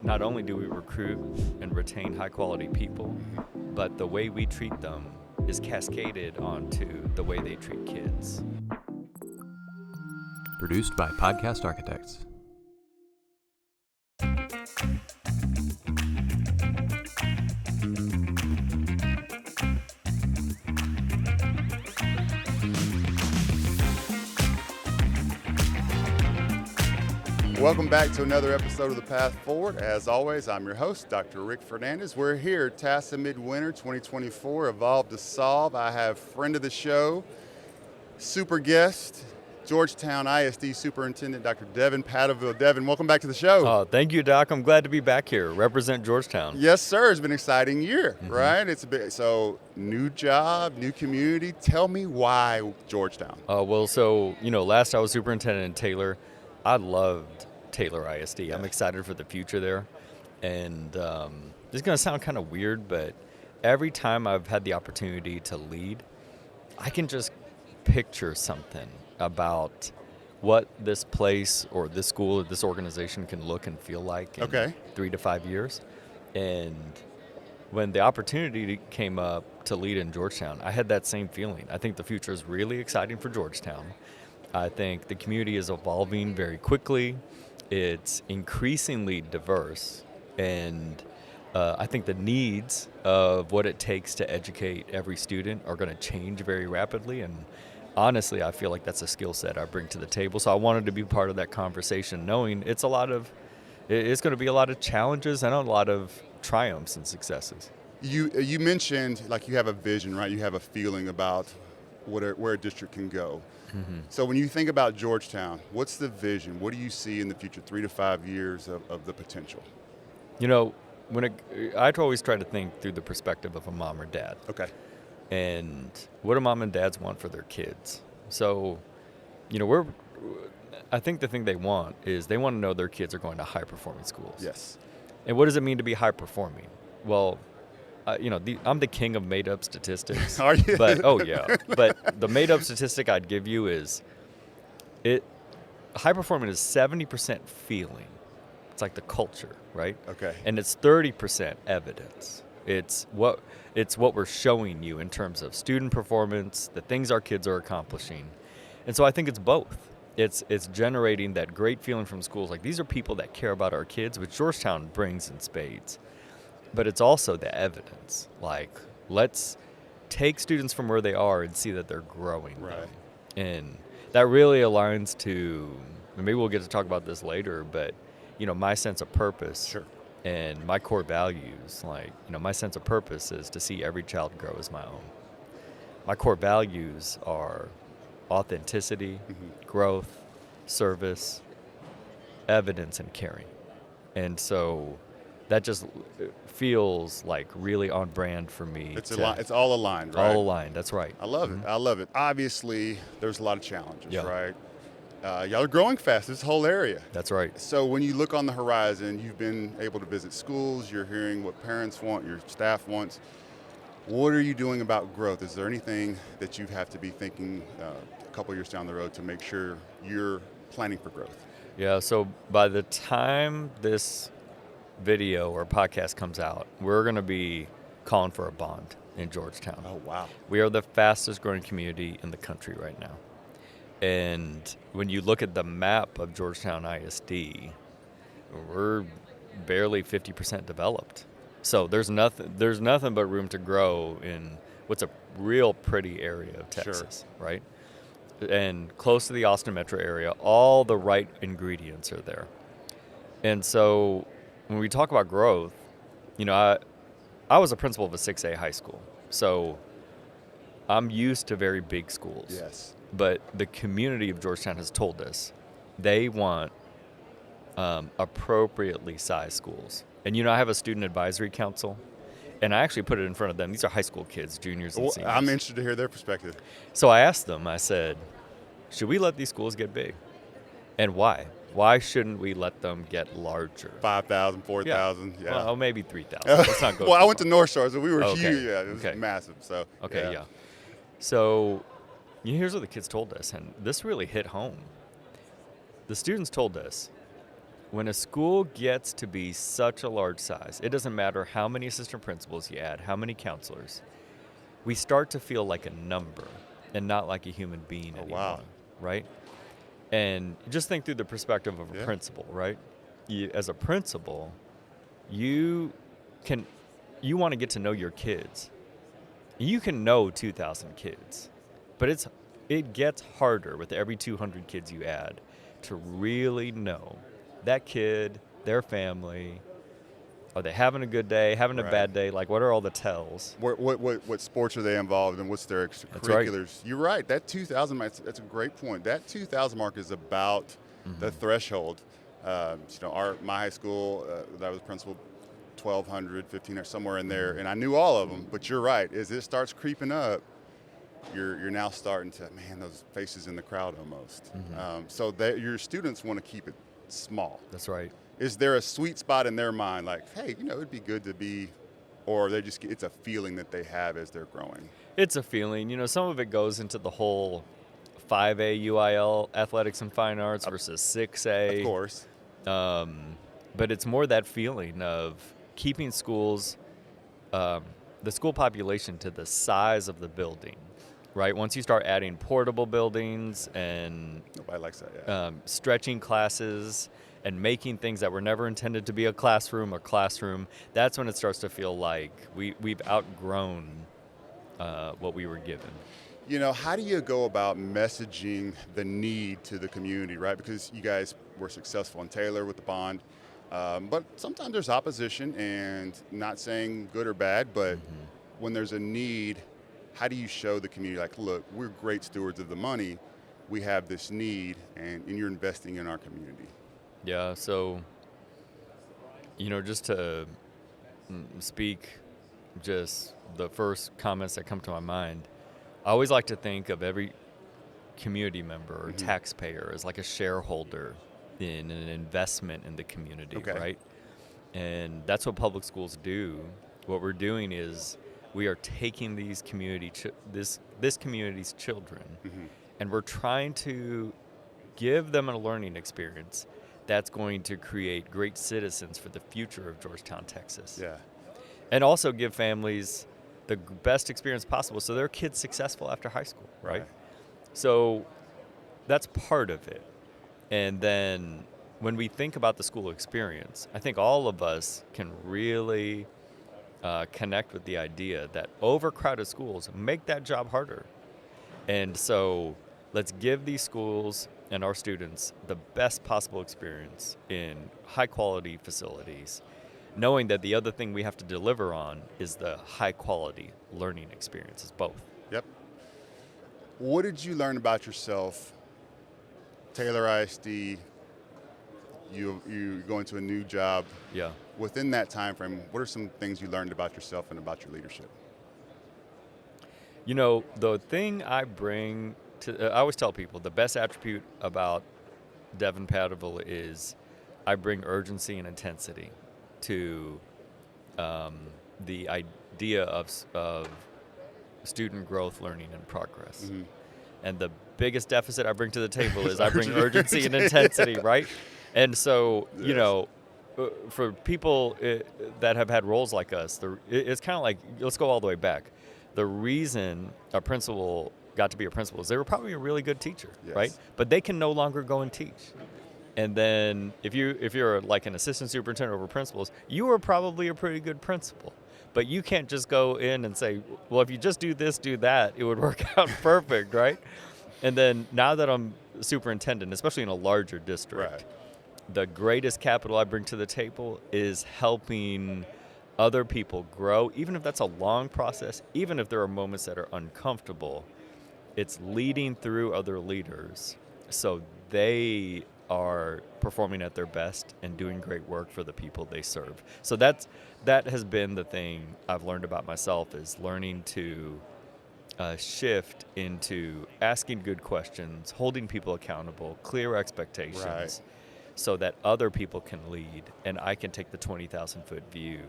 not only do we recruit and retain high-quality people, but the way we treat them is cascaded onto the way they treat kids. Produced by Podcast Architects. Welcome back to another episode of The Path Forward. As always, I'm your host, Dr. Rick Fernandez. We're here at TASA Midwinter 2024, Evolve to Solve. I have friend of the show, super guest, Georgetown ISD Superintendent, Dr. Devin Padavil. Devin, welcome back to the show. Thank you, Doc. I'm glad to be back here. Represent Georgetown. Yes, sir. It's been an exciting year, right? It's a bit, so new job, new community. Tell me why Georgetown? Last I was superintendent in Taylor. I loved Taylor ISD. I'm excited for the future there. And this is going to sound kind of weird, but every time I've had the opportunity to lead, I can just picture something about what this place or this school or this organization can look and feel like in 3 to 5 years. And when the opportunity came up to lead in Georgetown, I had that same feeling. I think the future is really exciting for Georgetown. I think the community is evolving very quickly. It's increasingly diverse, and I think the needs of what it takes to educate every student are going to change very rapidly, and honestly, I feel like that's a skill set I bring to the table. So I wanted to be part of that conversation, knowing it's going to be a lot of challenges and a lot of triumphs and successes. You mentioned like you have a vision, right? You have a feeling about where a district can go. Mm-hmm. So when you think about Georgetown, what's the vision? What do you see in the future, 3 to 5 years of the potential? I always try to think through the perspective of a mom or dad. Okay. And what do mom and dads want for their kids? So, I think the thing they want is they want to know their kids are going to high-performing schools. Yes. And what does it mean to be high-performing? Well, I'm the king of made-up statistics. Are you? But the made-up statistic I'd give you is, high-performing is 70% feeling. It's like the culture, right? Okay. And it's 30% evidence. It's what we're showing you in terms of student performance, the things our kids are accomplishing. And so I think it's both. It's generating that great feeling from schools. Like, these are people that care about our kids, which Georgetown brings in spades. But it's also the evidence. Like, let's take students from where they are and see that they're growing. Right. And that really aligns to, and maybe we'll get to talk about this later, but, my sense of purpose. Sure. And my core values. Like, my sense of purpose is to see every child grow as my own. My core values are authenticity, growth, service, evidence, and caring. And so that just feels like really on brand for me. It's all aligned, right? All aligned, that's right. I love it. I love it. Obviously, there's a lot of challenges, right? Y'all are growing fast, this whole area. That's right. So when you look on the horizon, you've been able to visit schools, you're hearing what parents want, your staff wants. What are you doing about growth? Is there anything that you have to be thinking a couple years down the road to make sure you're planning for growth? Yeah, so by the time this video or podcast comes out, we're going to be calling for a bond in Georgetown. Oh, wow. We are the fastest growing community in the country right now. And when you look at the map of Georgetown ISD, we're barely 50% developed. So there's nothing but room to grow in what's a real pretty area of Texas, right? And close to the Austin metro area, all the right ingredients are there. And so when we talk about growth, I was a principal of a 6A high school. So I'm used to very big schools. Yes. But the community of Georgetown has told us they want appropriately sized schools. And I have a student advisory council, and I actually put it in front of them. These are high school kids, juniors and seniors. I'm interested to hear their perspective. So I asked them, I said, should we let these schools get big? And why? Why shouldn't we let them get larger? 5,000, 4,000, yeah. Well, maybe 3,000. Let's not go well, I went far. to North Shore, so we were huge. Yeah, it was massive. So yeah. So here's what the kids told us, and this really hit home. The students told us, when a school gets to be such a large size, it doesn't matter how many assistant principals you add, how many counselors, we start to feel like a number and not like a human being anymore, wow. right? And just think through the perspective of a principal, right? As a principal, you want to get to know your kids. You can know 2,000 kids, but it gets harder with every 200 kids you add to really know that kid, their family. Are they having a good day, having a bad day? Like, what are all the tells? What sports are they involved in? What's their extracurriculars? Right. You're right. That 2,000, that's a great point. That 2,000 mark is about the threshold. My high school, that I was principal, 1,200, 1,500, somewhere in there, and I knew all of them. But you're right. As it starts creeping up, you're now starting to, those faces in the crowd almost. So that your students want to keep it small. That's right. Is there a sweet spot in their mind, like, hey, it'd be good to be, or it's a feeling that they have as they're growing? It's a feeling. Some of it goes into the whole 5A UIL, athletics and fine arts, versus 6A. Of course. But it's more that feeling of keeping schools, the school population to the size of the building, right? Once you start adding portable buildings and nobody likes that, yeah. Stretching classes and making things that were never intended to be a classroom, that's when it starts to feel like we've outgrown what we were given. How do you go about messaging the need to the community, right? Because you guys were successful in Taylor with the bond, but sometimes there's opposition, and not saying good or bad, but when there's a need, how do you show the community, like, look, we're great stewards of the money, we have this need, and you're investing in our community? Yeah, so, just to speak just the first comments that come to my mind, I always like to think of every community member or taxpayer as like a shareholder in an investment in the community, right? And that's what public schools do. What we're doing is we are taking these this community's children, and we're trying to give them a learning experience that's going to create great citizens for the future of Georgetown, Texas. Yeah. And also give families the best experience possible so their kid's successful after high school, right? So that's part of it. And then when we think about the school experience, I think all of us can really connect with the idea that overcrowded schools make that job harder. And so let's give these schools and our students the best possible experience in high-quality facilities, knowing that the other thing we have to deliver on is the high-quality learning experiences, both. Yep. What did you learn about yourself, Taylor ISD, you go into a new job? Yeah. Within that time frame, what are some things you learned about yourself and about your leadership? The thing I bring to, I always tell people the best attribute about Devin Padavil is I bring urgency and intensity to the idea of student growth, learning, and progress. And the biggest deficit I bring to the table is I bring urgency and intensity, right? And so, for people that have had roles like us, it's kind of like, let's go all the way back. The reason a principal got to be a principal is they were probably a really good teacher, right? But they can no longer go and teach. And then if you're like an assistant superintendent over principals, you were probably a pretty good principal. But you can't just go in and say, well, if you just do this, do that, it would work out perfect, right? And then now that I'm superintendent, especially in a larger district, the greatest capital I bring to the table is helping other people grow, even if that's a long process, even if there are moments that are uncomfortable. It's leading through other leaders so they are performing at their best and doing great work for the people they serve. So that has been the thing I've learned about myself, is learning to shift into asking good questions, holding people accountable, clear expectations, so that other people can lead and I can take the 20,000-foot view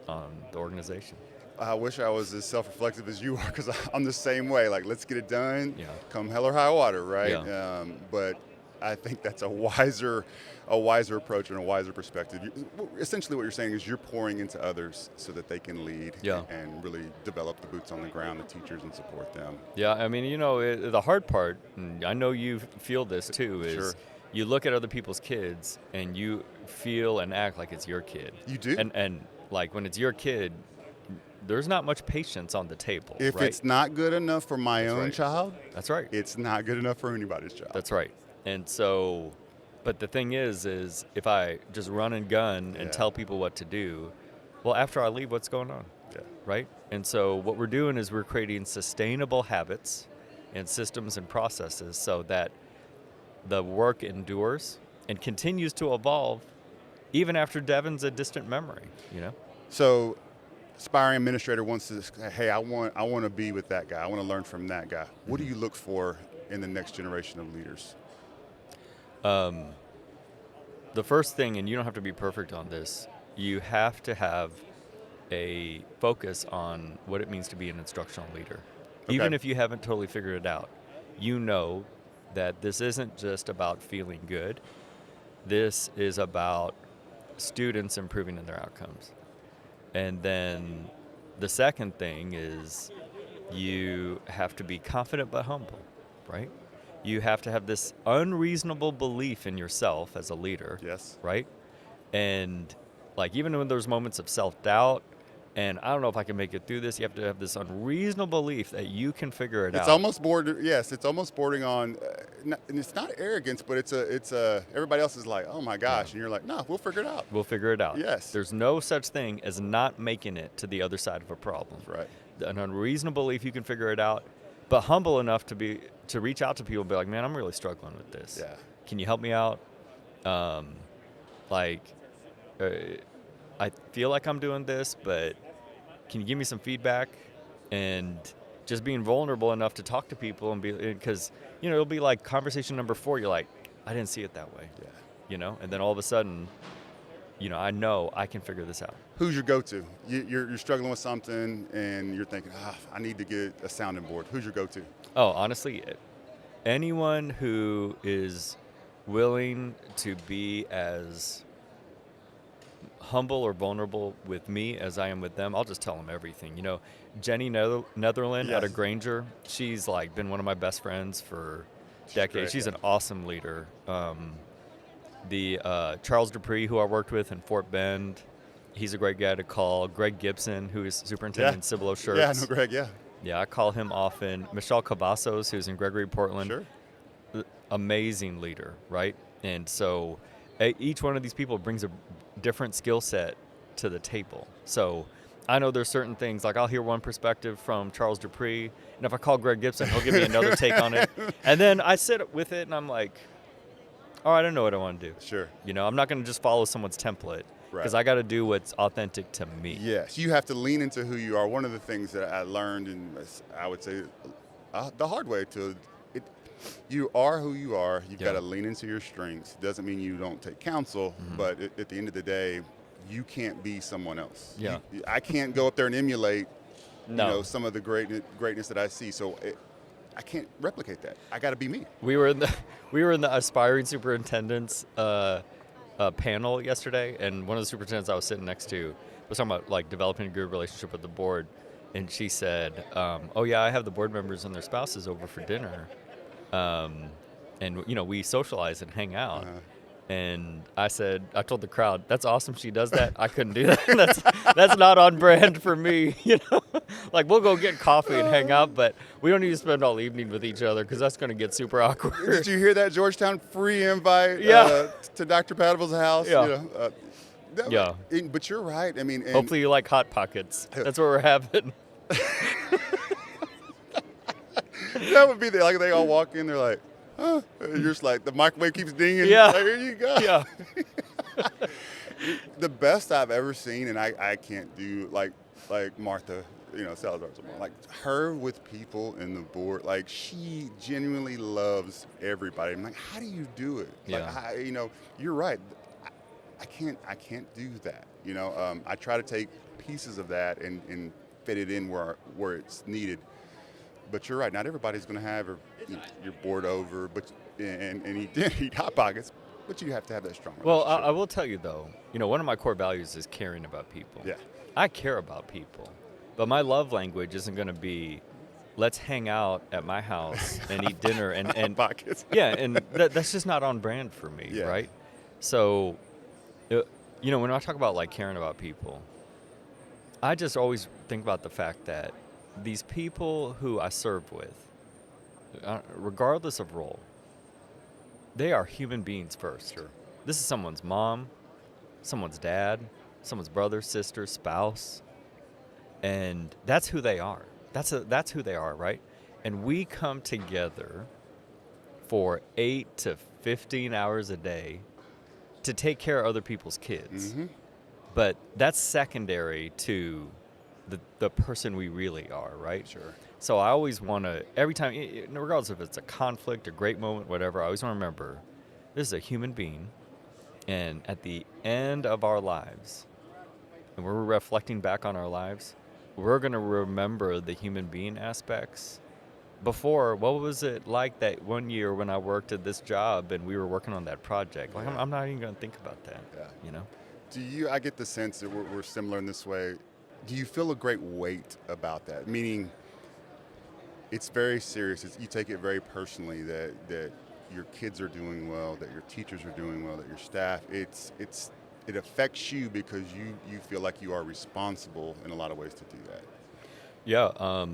on the organization. I wish I was as self-reflective as you are, because I'm the same way. Like, let's get it done, come hell or high water, right? But I think that's a wiser approach and a wiser perspective. Essentially what you're saying is you're pouring into others so that they can lead and really develop the boots on the ground, the teachers, and support them. Yeah, I mean, the hard part, and I know you feel this too, is you look at other people's kids and you feel and act like it's your kid. You do. And like when it's your kid, there's not much patience on the table. If right? it's not good enough for my own child, that's right. It's not good enough for anybody's child. That's right. And so, but the thing is if I just run and gun and tell people what to do, well, after I leave, what's going on? Yeah. Right? And so what we're doing is we're creating sustainable habits and systems and processes so that the work endures and continues to evolve even after Devin's a distant memory, So aspiring administrator wants to say, hey, I want to be with that guy. I want to learn from that guy. What do you look for in the next generation of leaders? The first thing, and you don't have to be perfect on this, you have to have a focus on what it means to be an instructional leader. Okay. Even if you haven't totally figured it out, you know that this isn't just about feeling good. This is about students improving in their outcomes. And then the second thing is you have to be confident but humble, right? You have to have this unreasonable belief in yourself as a leader. Yes. Right? And like even when there's moments of self-doubt and I don't know if I can make it through this, you have to have this unreasonable belief that you can figure it out. It's almost bordering on, and it's not arrogance, but it's everybody else is like, oh my gosh, and you're like, no, we'll figure it out. We'll figure it out. Yes. There's no such thing as not making it to the other side of a problem. Right. An unreasonable belief you can figure it out, but humble enough to reach out to people and be like, man, I'm really struggling with this. Yeah. Can you help me out? I feel like I'm doing this, but can you give me some feedback? And just being vulnerable enough to talk to people and because it'll be like conversation number 4. You're like, I didn't see it that way. Yeah. And then all of a sudden, I know I can figure this out. Who's your go-to? You're struggling with something and you're thinking, I need to get a sounding board. Who's your go-to? Oh, honestly, anyone who is willing to be as humble or vulnerable with me as I am with them, I'll just tell them everything. Jenny Netherland out of Granger, she's like been one of my best friends for decades. She's an awesome leader. Charles Dupree, who I worked with in Fort Bend, he's a great guy to call. Greg Gibson, who is superintendent in Cibolo Shirts. Yeah, I know Greg, yeah. Yeah, I call him often. Michelle Cavazos, who's in Gregory, Portland. Sure. Amazing leader, right? And so each one of these people brings a different skill set to the table. So I know there's certain things, like I'll hear one perspective from Charles Dupree, and if I call Greg Gibson, he'll give me another take on it. And then I sit with it and I'm like, all right, I don't know what I want to do. Sure. I'm not going to just follow someone's template because I got to do what's authentic to me. Yes, you have to lean into who you are. One of the things that I learned, and I would say the hard way you are who you are. You've got to lean into your strengths. Doesn't mean you don't take counsel, but at the end of the day, you can't be someone else. Yeah. I can't go up there and emulate some of the greatness that I see. So I can't replicate that. I got to be me. We were in the aspiring superintendents panel yesterday, and one of the superintendents I was sitting next to was talking about like developing a good relationship with the board, and she said, "Oh yeah, I have the board members and their spouses over for dinner, and we socialize and hang out." And I told the crowd, that's awesome she does that. I couldn't do that. That's not on brand for me. Like we'll go get coffee and hang out, but we don't need to spend all evening with each other because that's going to get super awkward. Did you hear that Georgetown free invite to Dr. Padavil's house? Yeah. But you're right. I mean, hopefully you like Hot Pockets. That's what we're having. That would be like they all walk in, they're like, huh? You're just like, the microwave keeps dinging. Yeah. Like, here you go. Yeah. The best I've ever seen, and I can't do like Martha, Salazar's like her with people in the board. Like she genuinely loves everybody. I'm like, how do you do it? Yeah. Like, you're right. I can't do that. I try to take pieces of that and fit it in where it's needed. But you're right. Not everybody's going to have your board over. But and he did eat Hot Pockets, but you have to have that strong Well, relationship. I will tell you though, one of my core values is caring about people. Yeah. I care about people, but my love language isn't going to be, let's hang out at my house and eat dinner and Pockets. yeah, and that's just not on brand for me, Yeah. right? So, when I talk about like caring about people, I just always think about the fact that these people who I serve with, regardless of role, they are human beings first. Sure. This is someone's mom, someone's dad, someone's brother, sister, spouse, and that's who they are. That's who they are, right? And we come together for 8 to 15 hours a day to take care of other people's kids. Mm-hmm. But that's secondary to the person we really are, right? Sure. So I always want to, every time, regardless if it's a conflict, a great moment, whatever, I always want to remember this is a human being, and at the end of our lives, and we're reflecting back on our lives, we're going to remember the human being aspects. Before, what was it like that one year when I worked at this job and we were working on that project? Like, Yeah. I'm not even going to think about that, Yeah. I get the sense that we're similar in this way. Do you feel a great weight about that? Meaning, it's very serious. You take it very personally that your kids are doing well, that your teachers are doing well, that your staff. It affects you because you feel like you are responsible in a lot of ways to do that. Yeah,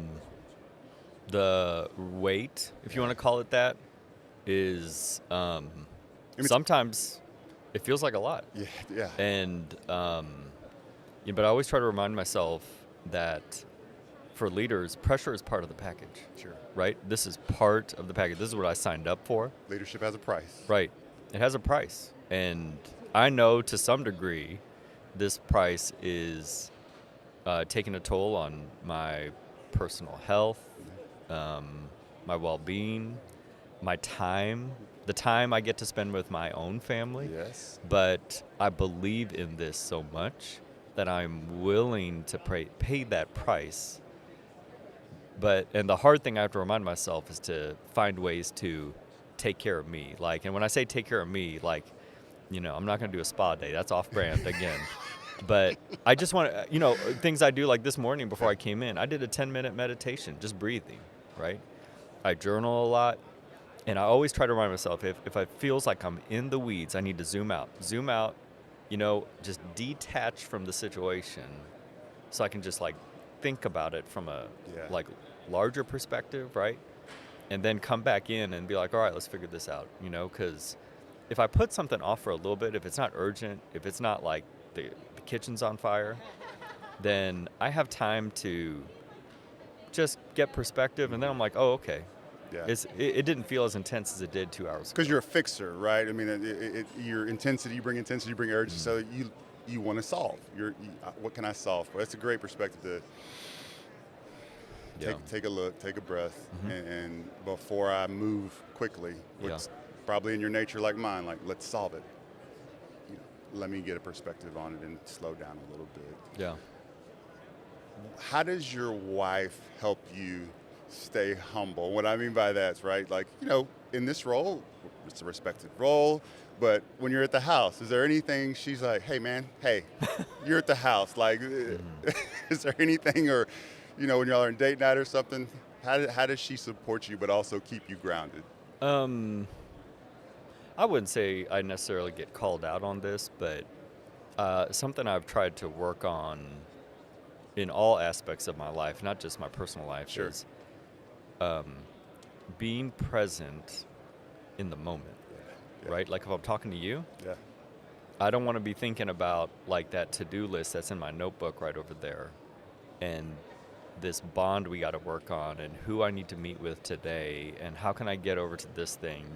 the weight, if you want to call it that, is sometimes it feels like a lot. Yeah, yeah. And but I always try to remind myself that for leaders, pressure is part of the package. Sure. Right? This is part of the package. This is what I signed up for. Leadership has a price. Right. It has a price. And I know to some degree this price is taking a toll on my personal health, my well-being, my time, the time I get to spend with my own family. Yes. But I believe in this so much that I'm willing to pay that price. And the hard thing I have to remind myself is to find ways to take care of me. And when I say take care of me, I'm not going to do a spa day. That's off-brand again. But I just want to, things I do like this morning before I came in, I did a 10-minute meditation, just breathing, right? I journal a lot. And I always try to remind myself, if it feels like I'm in the weeds, I need to zoom out, just detach from the situation so I can just think about it from a larger perspective, right? And then come back in and be like, all right, let's figure this out, because if I put something off for a little bit, if it's not urgent, if it's not like the kitchen's on fire, then I have time to just get perspective, and then I'm like, oh, okay. Yeah. It didn't feel as intense as it did 2 hours ago. Because you're a fixer, right? I mean, your intensity, you bring urgency, so you want to solve. What can I solve for? That's a great perspective to take a look, take a breath, and before I move quickly, which probably in your nature like mine, let's solve it. Let me get a perspective on it and slow down a little bit. Yeah. How does your wife help you stay humble? What I mean by that is, right, in this role, it's a respected role, but when you're at the house, is there anything she's like, hey man, you're at the house, is there anything, or, when y'all are on date night or something, how does she support you but also keep you grounded? I wouldn't say I necessarily get called out on this, but something I've tried to work on in all aspects of my life, not just my personal life, Sure. is being present in the moment, right? Like if I'm talking to you, I don't want to be thinking about that to-do list that's in my notebook right over there, and this bond we got to work on, and who I need to meet with today, and how can I get over to this thing.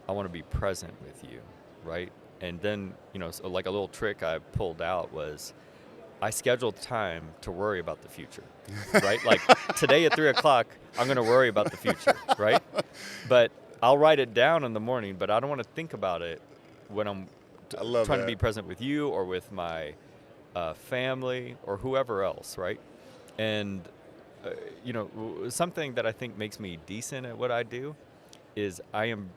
I want to be present with you, right? And then, so like a little trick I pulled out was I scheduled time to worry about the future, right? Today at 3 o'clock, I'm going to worry about the future, right? But I'll write it down in the morning, but I don't want to think about it when I'm trying to be present with you or with my family or whoever else, right? And, something that I think makes me decent at what I do is I am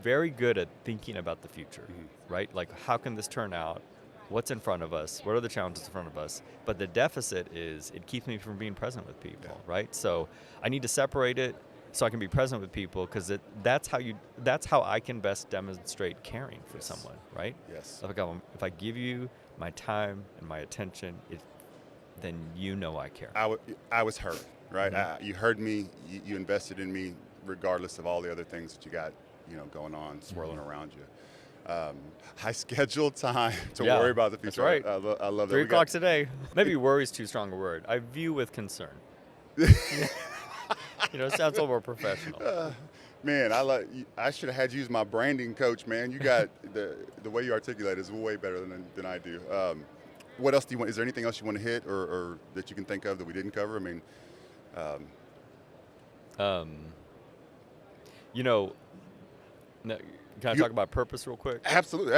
very good at thinking about the future, right? Like, how can this turn out? What's in front of us? What are the challenges in front of us? But the deficit is it keeps me from being present with people, right? So I need to separate it so I can be present with people, because that's how I can best demonstrate caring for someone, right? Yes. If I give you my time and my attention, then you know I care. I was heard, right? You heard me. You invested in me, regardless of all the other things that you got, going on, swirling around you. I scheduled time to worry about the future. That's right. I love that. 3 o'clock today. Maybe worry is too strong a word. I view with concern. It sounds a little more professional. Man, I should have had you as my branding coach, man. You got the way you articulate is way better than I do. What else do you want? Is there anything else you want to hit or that you can think of that we didn't cover? I mean, can I talk about purpose real quick? Absolutely.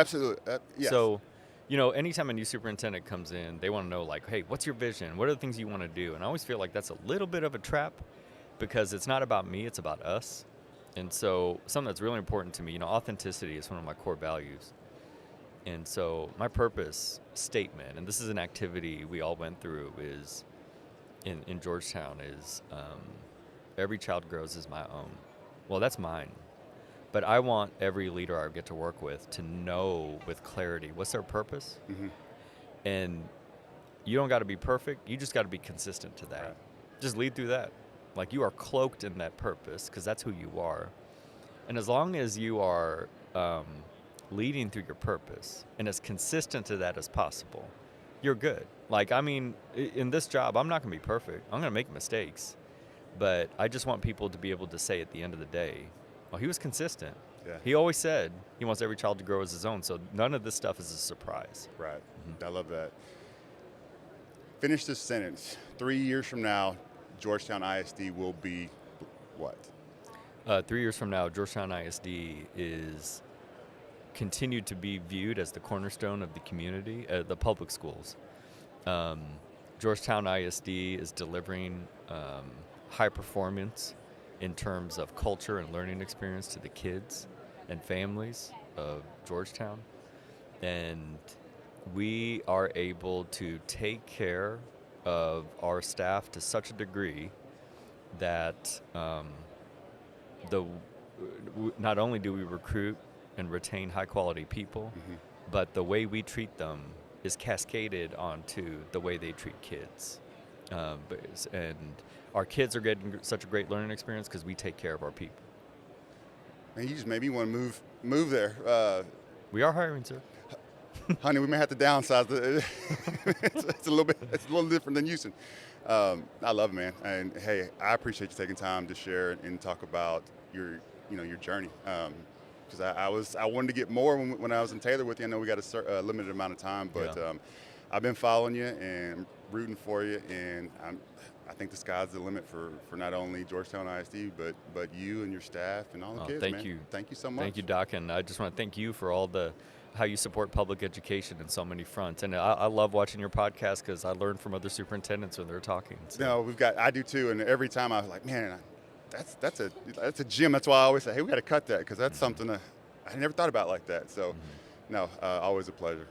Yes. So, anytime a new superintendent comes in, they want to know, like, hey, what's your vision? What are the things you want to do? And I always feel like that's a little bit of a trap, because it's not about me, it's about us. And so something that's really important to me, authenticity is one of my core values. And so my purpose statement, and this is an activity we all went through, is in Georgetown, is every child grows as my own. Well, that's mine. But I want every leader I get to work with to know with clarity what's their purpose. And you don't got to be perfect. You just got to be consistent to that. Right. Just lead through that. Like, you are cloaked in that purpose because that's who you are. And as long as you are leading through your purpose and as consistent to that as possible, you're good. Like, I mean, in this job, I'm not going to be perfect. I'm going to make mistakes. But I just want people to be able to say at the end of the day, well, he was consistent. Yeah. He always said he wants every child to grow as his own. So none of this stuff is a surprise. Right. I love that. Finish this sentence. 3 years from now, Georgetown ISD will be what? 3 years from now, Georgetown ISD is continued to be viewed as the cornerstone of the community, the public schools. Georgetown ISD is delivering high performance in terms of culture and learning experience to the kids and families of Georgetown. And we are able to take care of our staff to such a degree that not only do we recruit and retain high quality people, but the way we treat them is cascaded onto the way they treat kids. And our kids are getting such a great learning experience because we take care of our people. And you just made me want to move there. We are hiring, sir. Honey, we may have to downsize. It's a little different than Houston. I love it, man. And hey, I appreciate you taking time to share and talk about your journey. Because I wanted to get more when I was in Taylor with you. I know we got a limited amount of time, but I've been following you and rooting for you, and I think the sky's the limit for not only Georgetown ISD, but you and your staff and all the kids. Thank man. you. Thank you so much. Thank you, Doc, and I just want to thank you for how you support public education in so many fronts. And I love watching your podcast because I learn from other superintendents when they're talking. So. No, I do too, and every time I was like, man, that's a gem. That's why I always say, hey, we got to cut that because that's something I never thought about like that. So, no, always a pleasure.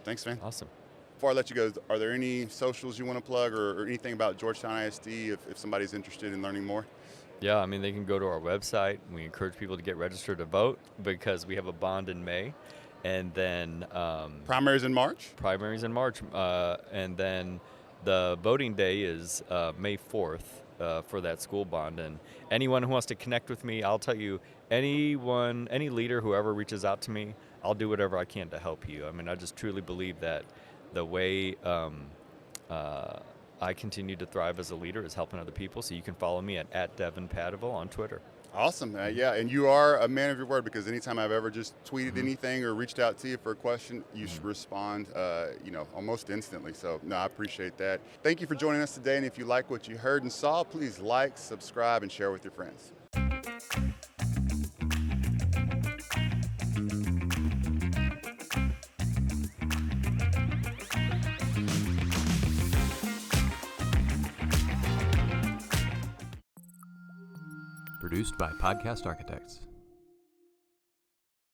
Thanks, man. Awesome. Before I let you go, are there any socials you want to plug or anything about Georgetown ISD if somebody's interested in learning more? Yeah, I mean, they can go to our website. We encourage people to get registered to vote because we have a bond in May. And then primaries in March? Primaries in March. And then the voting day is May 4th for that school bond. And anyone who wants to connect with me, I'll tell you, any leader, whoever reaches out to me, I'll do whatever I can to help you. I mean, I just truly believe that the way I continue to thrive as a leader is helping other people. So you can follow me at Devin Padavil on Twitter. Awesome. Yeah, and you are a man of your word because anytime I've ever just tweeted anything or reached out to you for a question, you respond, almost instantly. So, no, I appreciate that. Thank you for joining us today. And if you like what you heard and saw, please like, subscribe, and share with your friends. Produced by Podcast Architects.